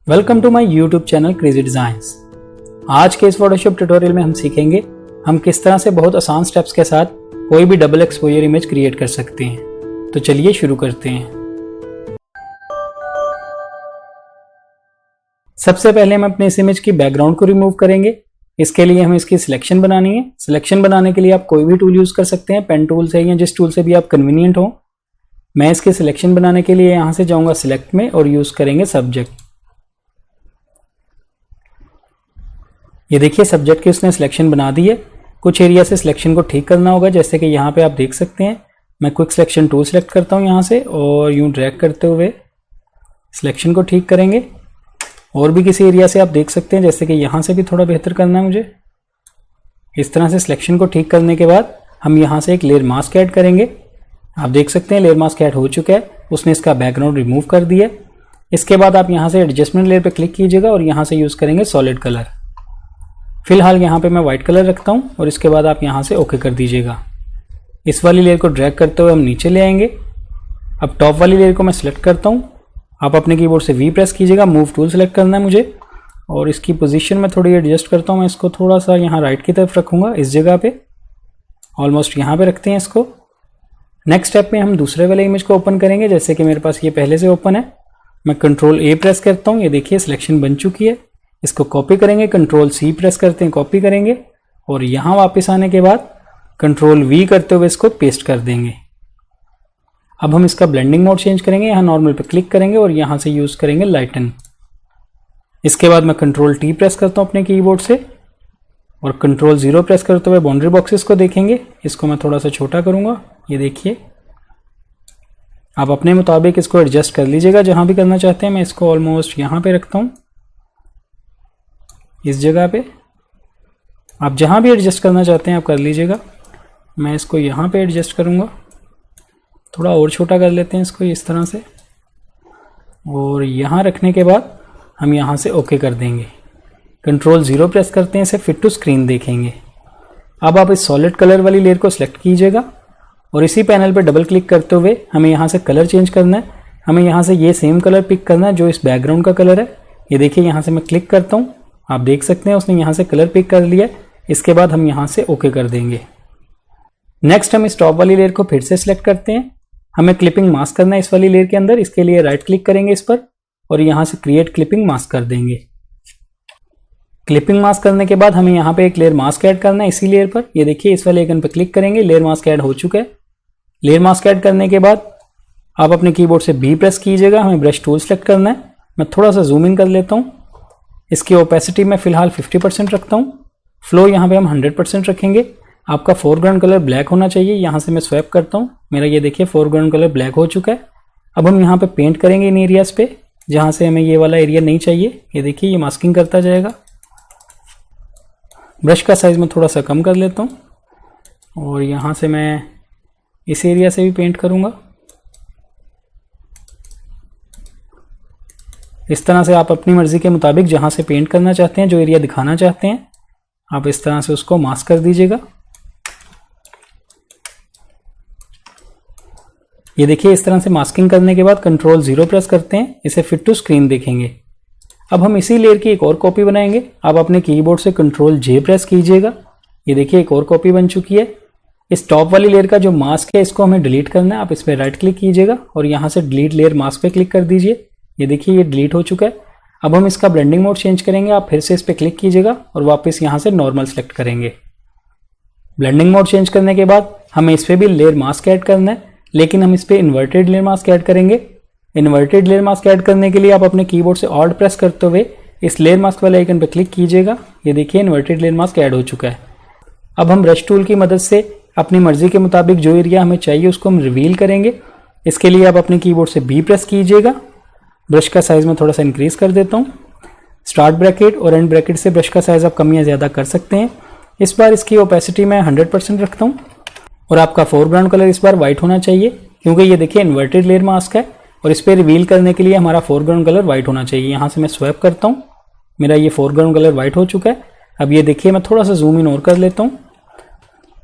Welcome to my YouTube channel Crazy Designs. आज के इस फोटोशॉप ट्यूटोरियल में हम सीखेंगे हम किस तरह से बहुत आसान स्टेप्स के साथ कोई भी डबल एक्सपोजर इमेज क्रिएट कर सकते हैं। तो चलिए शुरू करते हैं। सबसे पहले हम अपने इस इमेज की बैकग्राउंड को रिमूव करेंगे। इसके लिए हमें इसकी सिलेक्शन बनानी है। सिलेक्शन बनाने के लिए आप कोई भी टूल यूज कर सकते हैं, पेन टूल से या जिस टूल से भी आप कन्वीनियंट हो। मैं इसके सिलेक्शन बनाने के लिए यहां से जाऊंगा सिलेक्ट में और यूज करेंगे सब्जेक्ट। ये देखिए सब्जेक्ट की उसने सिलेक्शन बना दी है। कुछ एरिया से सिलेक्शन को ठीक करना होगा, जैसे कि यहाँ पे आप देख सकते हैं। मैं क्विक सिलेक्शन टूल सेलेक्ट करता हूँ यहाँ से और यूं ड्रैग करते हुए सिलेक्शन को ठीक करेंगे। और भी किसी एरिया से आप देख सकते हैं, जैसे कि यहाँ से भी थोड़ा बेहतर करना है मुझे। इस तरह से सिलेक्शन को ठीक करने के बाद हम यहाँ से एक लेयर मास्क ऐड करेंगे। आप देख सकते हैं लेयर मास्क ऐड हो चुका है, उसने इसका बैकग्राउंड रिमूव कर दिया। इसके बाद आप यहाँ से एडजस्टमेंट लेयर पे क्लिक कीजिएगा और यहाँ से यूज करेंगे सॉलिड कलर। फिलहाल यहाँ पे मैं व्हाइट कलर रखता हूँ और इसके बाद आप यहाँ से ओके कर दीजिएगा। इस वाली लेयर को ड्रैग करते हुए हम नीचे ले आएंगे। अब टॉप वाली लेयर को मैं सिलेक्ट करता हूँ। आप अपने कीबोर्ड से वी प्रेस कीजिएगा, मूव टूल सेलेक्ट करना है मुझे और इसकी पोजीशन में थोड़ी एडजस्ट करता हूँ। मैं इसको थोड़ा सा यहाँ राइट की तरफ रखूँगा, इस जगह पे ऑलमोस्ट यहाँ पे रखते हैं इसको। नेक्स्ट स्टेप में हम दूसरे वाले इमेज को ओपन करेंगे, जैसे कि मेरे पास ये पहले से ओपन है। मैं कंट्रोल ए प्रेस करता हूँ, ये देखिए सिलेक्शन बन चुकी है। इसको कॉपी करेंगे, कंट्रोल सी प्रेस करते हैं, कॉपी करेंगे और यहाँ वापस आने के बाद कंट्रोल वी करते हुए इसको पेस्ट कर देंगे। अब हम इसका ब्लेंडिंग मोड चेंज करेंगे। यहाँ नॉर्मल पे क्लिक करेंगे और यहाँ से यूज करेंगे लाइटन। इसके बाद मैं कंट्रोल टी प्रेस करता हूँ अपने कीबोर्ड से और कंट्रोल 0 प्रेस करते हुए बाउंड्री बॉक्सेस को देखेंगे। इसको मैं थोड़ा सा छोटा करूंगा, ये देखिए। आप अपने मुताबिक इसको एडजस्ट कर लीजिएगा जहां भी करना चाहते हैं। मैं इसको ऑलमोस्ट यहाँ पे रखता हूँ, इस जगह पे। आप जहां भी एडजस्ट करना चाहते हैं आप कर लीजिएगा। मैं इसको यहाँ पे एडजस्ट करूँगा, थोड़ा और छोटा कर लेते हैं इसको इस तरह से। और यहाँ रखने के बाद हम यहाँ से ओके कर देंगे। कंट्रोल 0 प्रेस करते हैं, इसे फिट टू स्क्रीन देखेंगे। अब आप इस सॉलिड कलर वाली लेयर को सिलेक्ट कीजिएगा और इसी पैनल पर डबल क्लिक करते हुए हमें यहाँ से कलर चेंज करना है। हमें यहाँ से ये सेम कलर पिक करना है जो इस बैकग्राउंड का कलर है। ये देखिए यहाँ से मैं क्लिक करता हूँ, आप देख सकते हैं उसने यहाँ से कलर पिक कर लिया। इसके बाद हम यहाँ से ओके कर देंगे। नेक्स्ट हम इस टॉप वाली लेयर को फिर से सिलेक्ट करते हैं। हमें क्लिपिंग मास्क करना है इस वाली लेयर के अंदर। इसके लिए राइट क्लिक करेंगे इस पर और यहाँ से क्रिएट क्लिपिंग मास्क कर देंगे। क्लिपिंग मास्क करने के बाद हमें यहाँ पे एक लेयर मास्क ऐड करना है इसी लेयर पर। ये देखिए इस वाले आइकन पर क्लिक करेंगे, लेयर मास्क ऐड हो चुका है। लेयर मास्क ऐड करने के बाद आप अपने कीबोर्ड से बी प्रेस कीजिएगा। हमें ब्रश टूल सेलेक्ट करना है। मैं थोड़ा सा जूम इन कर लेता हूँ। इसकी ओपेसिटी में फिलहाल 50% रखता हूँ। फ्लो यहाँ पे हम 100% रखेंगे। आपका फोरग्राउंड कलर ब्लैक होना चाहिए। यहाँ से मैं स्वैप करता हूँ, मेरा ये देखिए फोरग्राउंड कलर ब्लैक हो चुका है। अब हम यहाँ पे पेंट करेंगे इन एरियाज पे जहाँ से हमें ये वाला एरिया नहीं चाहिए। ये देखिए ये मास्किंग करता जाएगा। ब्रश का साइज मैं थोड़ा सा कम कर लेता हूँ और यहाँ से मैं इस एरिया से भी पेंट करूँगा। इस तरह से आप अपनी मर्जी के मुताबिक जहां से पेंट करना चाहते हैं, जो एरिया दिखाना चाहते हैं, आप इस तरह से उसको मास्क कर दीजिएगा। ये देखिए इस तरह से मास्किंग करने के बाद कंट्रोल 0 प्रेस करते हैं, इसे फिट टू स्क्रीन देखेंगे। अब हम इसी लेयर की एक और कॉपी बनाएंगे। आप अपने कीबोर्ड से कंट्रोल J प्रेस कीजिएगा। ये देखिए एक और कॉपी बन चुकी है। इस टॉप वाली लेयर का जो मास्क है इसको हमें डिलीट करना है। आप इस पर राइट क्लिक कीजिएगा और यहाँ से डिलीट लेयर मास्क पे क्लिक कर दीजिए। ये देखिए ये डिलीट हो चुका है। अब हम इसका ब्लेंडिंग मोड चेंज करेंगे। आप फिर से इस पर क्लिक कीजिएगा और वापस यहाँ से नॉर्मल सेलेक्ट करेंगे। ब्लेंडिंग मोड चेंज करने के बाद हमें इस पर भी लेयर मास्क ऐड करना है, लेकिन हम इस पर इन्वर्टेड लेयर मास्क ऐड करेंगे। इन्वर्टेड लेयर मास्क ऐड करने के लिए आप अपने कीबोर्ड से ऑल्ट प्रेस करते हुए इस लेयर मास्क वाले आइकन पर क्लिक कीजिएगा। ये देखिए इन्वर्टेड लेयर मास्क ऐड हो चुका है। अब हम ब्रश टूल की मदद से अपनी मर्जी के मुताबिक जो एरिया हमें चाहिए उसको हम रिवील करेंगे। इसके लिए आप अपने कीबोर्ड से बी प्रेस कीजिएगा। ब्रश का साइज में थोड़ा सा इंक्रीज कर देता हूँ। स्टार्ट ब्रैकेट और एंड ब्रैकेट से ब्रश का साइज आप कम या ज़्यादा कर सकते हैं। इस बार इसकी ओपेसिटी मैं 100% रखता हूँ और आपका फोरग्राउंड कलर इस बार वाइट होना चाहिए, क्योंकि ये देखिए इन्वर्टेड लेयर मास्क है और इस पर रिवील करने के लिए हमारा फोरग्राउंड कलर वाइट होना चाहिए। यहाँ से मैं स्वैप करता हूँ, मेरा ये फोरग्राउंड कलर वाइट हो चुका है। अब ये देखिए मैं थोड़ा सा जूम इन और कर लेता हूँ।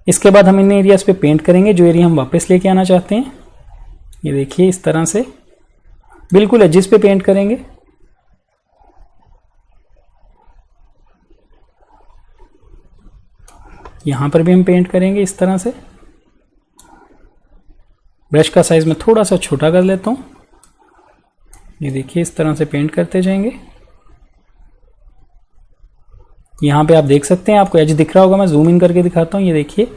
इसके बाद हम इन एरियाज पे पेंट करेंगे जो एरिया हम वापस लेके आना चाहते हैं। ये देखिए इस तरह से बिल्कुल एजिस पे पेंट करेंगे। यहाँ पर भी हम पेंट करेंगे इस तरह से। ब्रश का साइज मैं थोड़ा सा छोटा कर लेता हूँ। ये देखिए इस तरह से पेंट करते जाएंगे। यहाँ पे आप देख सकते हैं, आपको एज दिख रहा होगा, मैं जूम इन करके दिखाता हूँ। ये देखिए,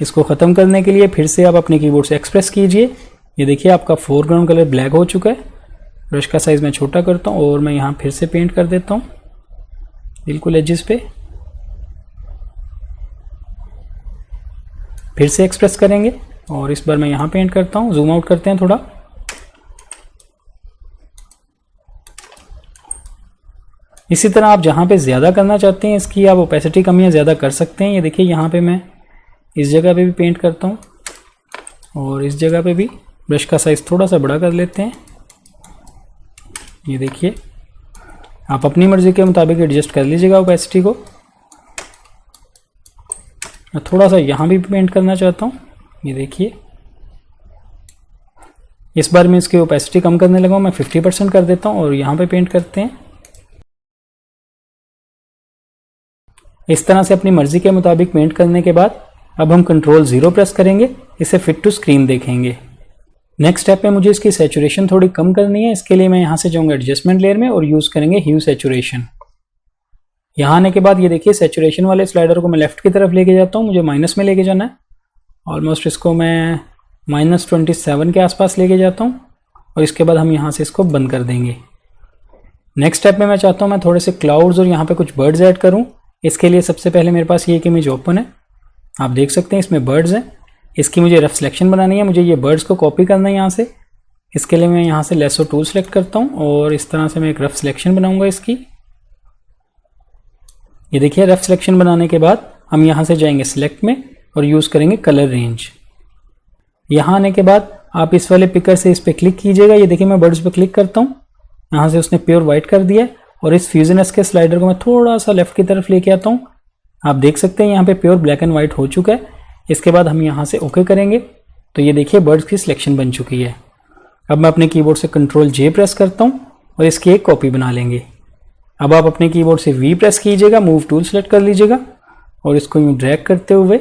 इसको ख़त्म करने के लिए फिर से आप अपने कीबोर्ड से एक्सप्रेस कीजिए। ये देखिए आपका फोरग्राउंड कलर ब्लैक हो चुका है। ब्रश का साइज मैं छोटा करता हूँ और मैं यहाँ फिर से पेंट कर देता हूँ बिल्कुल एजेस पे। फिर से एक्सप्रेस करेंगे और इस बार मैं यहाँ पेंट करता हूँ। जूम आउट करते हैं थोड़ा। इसी तरह आप जहाँ पे ज़्यादा करना चाहते हैं इसकी आप ओपेसिटी कम या ज़्यादा कर सकते हैं। ये देखिए यहाँ पे मैं इस जगह पे भी पेंट करता हूँ और इस जगह पे भी। ब्रश का साइज़ थोड़ा सा बड़ा कर लेते हैं। ये देखिए, आप अपनी मर्ज़ी के मुताबिक एडजस्ट कर लीजिएगा ओपेसिटी को। मैं थोड़ा सा यहाँ भी पेंट करना चाहता हूँ। ये देखिए, इस बार मैं इसकी ओपेसिटी कम करने लगा हूँ, मैं 50% कर देता हूँ और यहाँ पे पेंट करते हैं। इस तरह से अपनी मर्जी के मुताबिक पेंट करने के बाद अब हम कंट्रोल 0 प्रेस करेंगे, इसे फिट टू स्क्रीन देखेंगे। नेक्स्ट स्टेप में मुझे इसकी सैचुरेशन थोड़ी कम करनी है। इसके लिए मैं यहाँ से जाऊँगा एडजस्टमेंट लेयर में और यूज़ करेंगे ह्यू सैचुरेशन। यहाँ आने के बाद ये देखिए, सैचुरेशन वाले स्लाइडर को मैं लेफ्ट की तरफ लेके जाता हूँ, मुझे माइनस में लेके जाना है। ऑलमोस्ट इसको मैं -27 के आसपास लेके जाता हूँ और इसके बाद हम यहाँ से इसको बंद कर देंगे। नेक्स्ट स्टेप में मैं चाहता हूँ मैं थोड़े से क्लाउड्स और यहाँ पे कुछ बर्ड्स ऐड करूँ। इसके लिए सबसे पहले मेरे पास ये एक इमेज ओपन है, आप देख सकते हैं इसमें बर्ड्स हैं। इसकी मुझे रफ सिलेक्शन बनानी है, मुझे ये बर्ड्स को कॉपी करना है यहाँ से। इसके लिए मैं यहाँ से लेसो टूल सेलेक्ट करता हूँ और इस तरह से मैं एक रफ सिलेक्शन बनाऊंगा इसकी। ये देखिए, रफ सिलेक्शन बनाने के बाद हम यहाँ से जाएंगे सिलेक्ट में और यूज़ करेंगे कलर रेंज। यहाँ आने के बाद आप इस वाले पिकर से इस पर क्लिक कीजिएगा। ये देखिए, मैं बर्ड्स पर क्लिक करता हूँ, यहाँ से उसने प्योर वाइट कर दिया है और इस फ्यूजनस के स्लाइडर को मैं थोड़ा सा लेफ्ट की तरफ लेके आता हूँ। आप देख सकते हैं यहाँ पे प्योर ब्लैक एंड वाइट हो चुका है। इसके बाद हम यहाँ से ओके करेंगे तो ये देखिए बर्ड्स की सिलेक्शन बन चुकी है। अब मैं अपने कीबोर्ड से कंट्रोल J प्रेस करता हूँ और इसकी एक कॉपी बना लेंगे। अब आप अपने कीबोर्ड से V प्रेस कीजिएगा, मूव टूल सेलेक्ट कर लीजिएगा और इसको यूँ ड्रैग करते हुए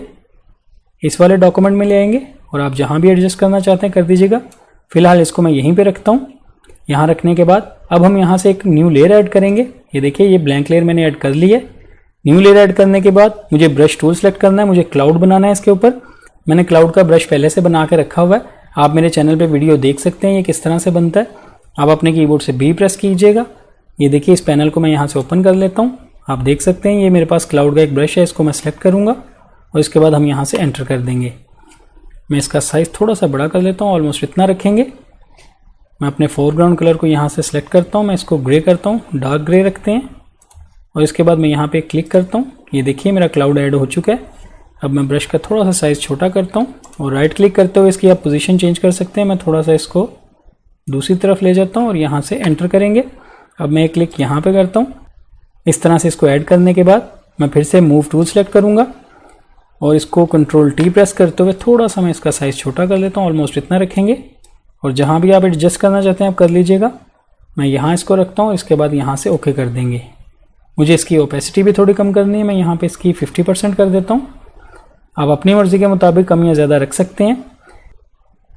इस वाले डॉक्यूमेंट में ले आएंगे और आप जहाँ भी एडजस्ट करना चाहते हैं कर दीजिएगा। फिलहाल इसको मैं यहीं पे रखता हूँ। यहाँ रखने के बाद अब हम यहाँ से एक न्यू लेयर ऐड करेंगे। ये देखिए, ये ब्लैंक लेयर मैंने ऐड कर ली है। न्यू लेयर ऐड करने के बाद मुझे ब्रश टूल सेलेक्ट करना है, मुझे क्लाउड बनाना है इसके ऊपर। मैंने क्लाउड का ब्रश पहले से बना के रखा हुआ है, आप मेरे चैनल पे वीडियो देख सकते हैं ये किस तरह से बनता है। आप अपने कीबोर्ड से B प्रेस कीजिएगा। ये देखिए, इस पैनल को मैं यहाँ से ओपन कर लेता हूँ। आप देख सकते हैं ये मेरे पास क्लाउड का एक ब्रश है, इसको मैं सेलेक्ट करूँगा और इसके बाद हम यहाँ से एंटर कर देंगे। मैं इसका साइज़ थोड़ा सा बड़ा कर लेता हूँ, ऑलमोस्ट इतना रखेंगे। मैं अपने फोरग्राउंड कलर को यहाँ से सिलेक्ट करता हूँ, मैं इसको ग्रे करता हूँ, डार्क ग्रे रखते हैं और इसके बाद मैं यहाँ पे क्लिक करता हूँ। ये देखिए, मेरा क्लाउड ऐड हो चुका है। अब मैं ब्रश का थोड़ा सा साइज़ छोटा करता हूँ और राइट क्लिक करते हुए इसकी आप पोजीशन चेंज कर सकते हैं। मैं थोड़ा सा इसको दूसरी तरफ ले जाता हूँ और यहाँ से एंटर करेंगे। अब मैं एक क्लिक यहाँ पे करता हूँ। इस तरह से इसको ऐड करने के बाद मैं फिर से मूव टूल सेलेक्ट करूँगा और इसको कंट्रोल T प्रेस करते हुए थोड़ा सा मैं इसका साइज़ छोटा कर लेता हूँ, ऑलमोस्ट इतना रखेंगे। और जहाँ भी आप एडजस्ट करना चाहते हैं आप कर लीजिएगा। मैं यहाँ इसको रखता हूँ, इसके बाद यहाँ से ओके कर देंगे। मुझे इसकी ओपेसिटी भी थोड़ी कम करनी है, मैं यहाँ पे इसकी 50% कर देता हूँ। आप अपनी मर्ज़ी के मुताबिक कम या ज़्यादा रख सकते हैं।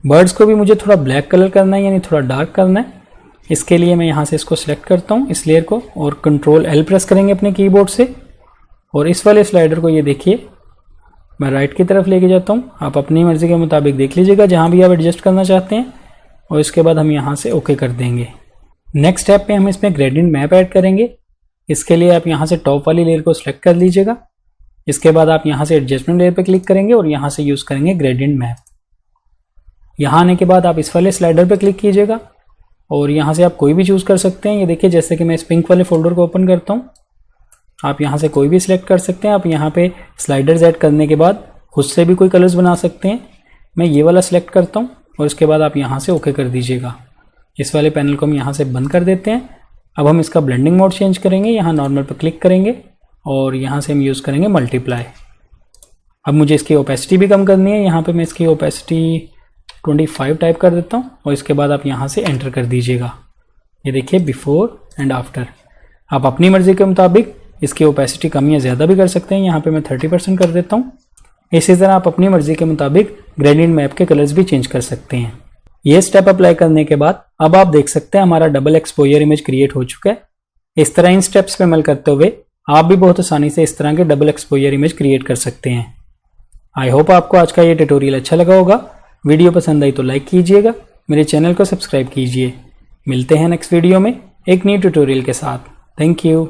बर्ड्स को भी मुझे थोड़ा ब्लैक कलर करना है, यानी थोड़ा डार्क करना है। इसके लिए मैं यहाँ से इसको सिलेक्ट करता हूँ, इस लेयर को, और कंट्रोल L प्रेस करेंगे अपने कीबोर्ड से और इस वाले स्लाइडर को ये देखिए मैं राइट की तरफ लेके जाता हूँ। आप अपनी मर्ज़ी के मुताबिक देख लीजिएगा जहाँ भी आप एडजस्ट करना चाहते हैं और इसके बाद हम यहाँ से ओके कर देंगे। नेक्स्ट स्टेप पे हम इसमें ग्रेडियंट मैप ऐड करेंगे। इसके लिए आप यहाँ से टॉप वाली लेयर को सिलेक्ट कर लीजिएगा। इसके बाद आप यहाँ से एडजस्टमेंट लेयर पे क्लिक करेंगे और यहाँ से यूज़ करेंगे ग्रेडियंट मैप। यहाँ आने के बाद आप इस वाले स्लाइडर पे क्लिक कीजिएगा और यहाँ से आप कोई भी चूज़ कर सकते हैं। ये देखिए, जैसे कि मैं इस पिंक वाले फोल्डर को ओपन करता हूँ, आप यहाँ से कोई भी सिलेक्ट कर सकते हैं। आप यहाँ पे स्लाइडर्स ऐड करने के बाद खुद से भी कोई कलर्स बना सकते हैं। मैं ये वाला सिलेक्ट करता हूँ और इसके बाद आप यहाँ से ओके कर दीजिएगा। इस वाले पैनल को हम यहाँ से बंद कर देते हैं। अब हम इसका ब्लेंडिंग मोड चेंज करेंगे। यहाँ नॉर्मल पर क्लिक करेंगे और यहाँ से हम यूज़ करेंगे मल्टीप्लाई। अब मुझे इसकी ओपेसिटी भी कम करनी है। यहाँ पे मैं इसकी ओपेसिटी 25 टाइप कर देता हूँ और इसके बाद आप यहाँ से एंटर कर दीजिएगा। ये देखिए, बिफोर एंड आफ्टर। आप अपनी मर्ज़ी के मुताबिक इसकी ओपेसिटी कम या ज़्यादा भी कर सकते हैं। यहाँ पे मैं 30% कर देता हूँ। इसी तरह आप अपनी मर्जी के मुताबिक ग्रेडियंट मैप के कलर्स भी चेंज कर सकते हैं। ये स्टेप अप्लाई करने के बाद अब आप देख सकते हैं हमारा डबल एक्सपोजर इमेज क्रिएट हो चुका है। इस तरह इन स्टेप्स पे अमल करते हुए आप भी बहुत आसानी से इस तरह के डबल एक्सपोजर इमेज क्रिएट कर सकते हैं। आई होप आपको आज का ये ट्यूटोरियल अच्छा लगा होगा। वीडियो पसंद आई तो लाइक कीजिएगा, मेरे चैनल को सब्सक्राइब कीजिए। मिलते हैं नेक्स्ट वीडियो में एक न्यू ट्यूटोरियल के साथ। Thank you.